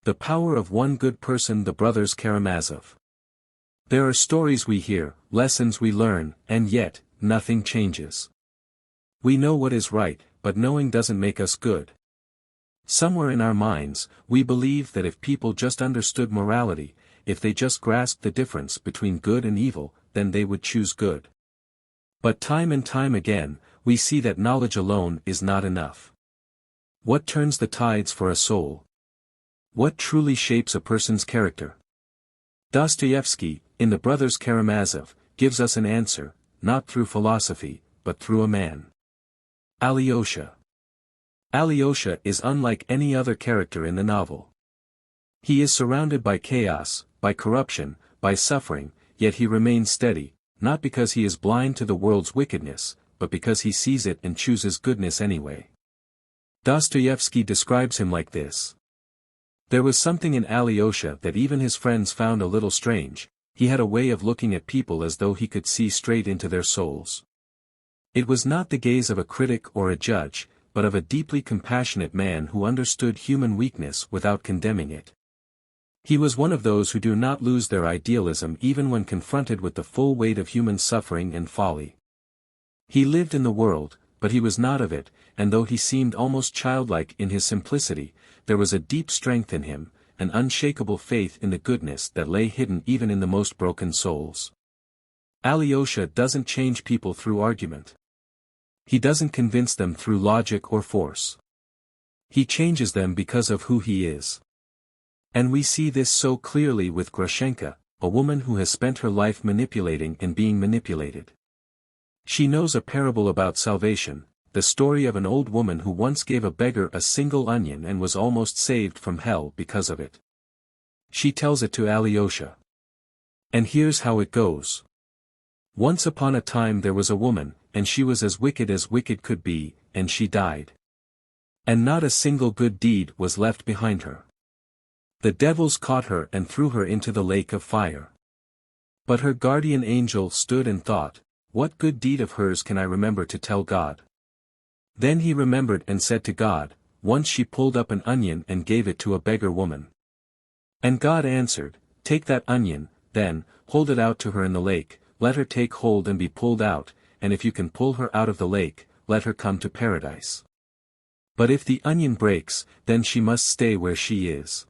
The power of one good person, the brothers Karamazov. There are stories we hear, lessons we learn, and yet, nothing changes. We know what is right, but knowing doesn't make us good. Somewhere in our minds, we believe that if people just understood morality, if they just grasped the difference between good and evil, then they would choose good. But time and time again, we see that knowledge alone is not enough. What turns the tides for a soul? What truly shapes a person's character? Dostoevsky, in The Brothers Karamazov, gives us an answer, not through philosophy, but through a man. Alyosha. Alyosha is unlike any other character in the novel. He is surrounded by chaos, by corruption, by suffering, yet he remains steady, not because he is blind to the world's wickedness, but because he sees it and chooses goodness anyway. Dostoevsky describes him like this. There was something in Alyosha that even his friends found a little strange. He had a way of looking at people as though he could see straight into their souls. It was not the gaze of a critic or a judge, but of a deeply compassionate man who understood human weakness without condemning it. He was one of those who do not lose their idealism even when confronted with the full weight of human suffering and folly. He lived in the world, but he was not of it, and though he seemed almost childlike in his simplicity, there was a deep strength in him, an unshakable faith in the goodness that lay hidden even in the most broken souls. Alyosha doesn't change people through argument. He doesn't convince them through logic or force. He changes them because of who he is. And we see this so clearly with Grushenka, a woman who has spent her life manipulating and being manipulated. She knows a parable about salvation, the story of an old woman who once gave a beggar a single onion and was almost saved from hell because of it. She tells it to Alyosha. And here's how it goes. Once upon a time there was a woman, and she was as wicked could be, and she died. And not a single good deed was left behind her. The devils caught her and threw her into the lake of fire. But her guardian angel stood and thought, what good deed of hers can I remember to tell God? Then he remembered and said to God, once she pulled up an onion and gave it to a beggar woman. And God answered, take that onion, then, hold it out to her in the lake, let her take hold and be pulled out, and if you can pull her out of the lake, let her come to paradise. But if the onion breaks, then she must stay where she is.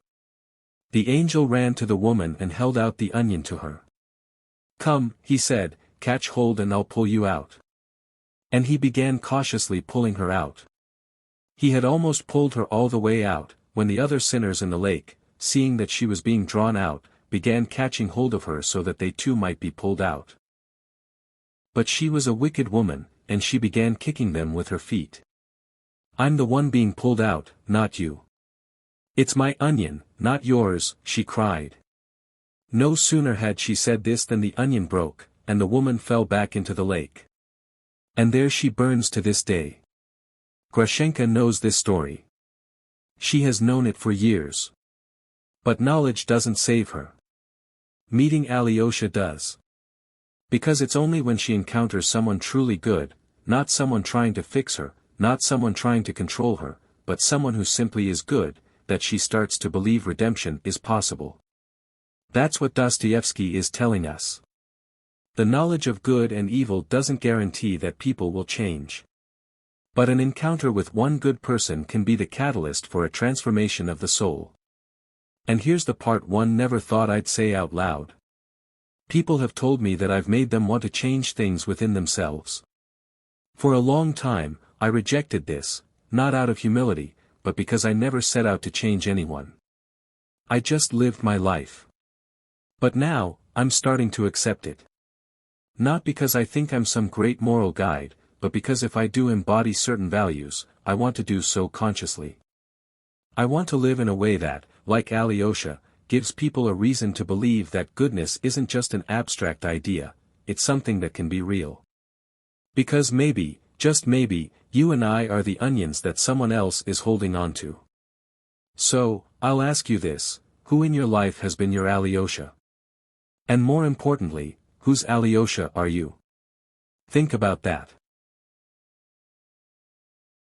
The angel ran to the woman and held out the onion to her. Come, he said, catch hold and I'll pull you out. And he began cautiously pulling her out. He had almost pulled her all the way out, when the other sinners in the lake, seeing that she was being drawn out, began catching hold of her so that they too might be pulled out. But she was a wicked woman, and she began kicking them with her feet. I'm the one being pulled out, not you. It's my onion, not yours, she cried. No sooner had she said this than the onion broke, and the woman fell back into the lake. And there she burns to this day. Grushenka knows this story. She has known it for years. But knowledge doesn't save her. Meeting Alyosha does. Because it's only when she encounters someone truly good, not someone trying to fix her, not someone trying to control her, but someone who simply is good, that she starts to believe redemption is possible. That's what Dostoevsky is telling us. The knowledge of good and evil doesn't guarantee that people will change. But an encounter with one good person can be the catalyst for a transformation of the soul. And here's the part one never thought I'd say out loud. People have told me that I've made them want to change things within themselves. For a long time, I rejected this, not out of humility, but because I never set out to change anyone. I just lived my life. But now, I'm starting to accept it. Not because I think I'm some great moral guide, but because if I do embody certain values, I want to do so consciously. I want to live in a way that, like Alyosha, gives people a reason to believe that goodness isn't just an abstract idea, it's something that can be real. Because maybe, just maybe, you and I are the onions that someone else is holding on to. So, I'll ask you this, who in your life has been your Alyosha? And more importantly, whose Alyosha are you? Think about that.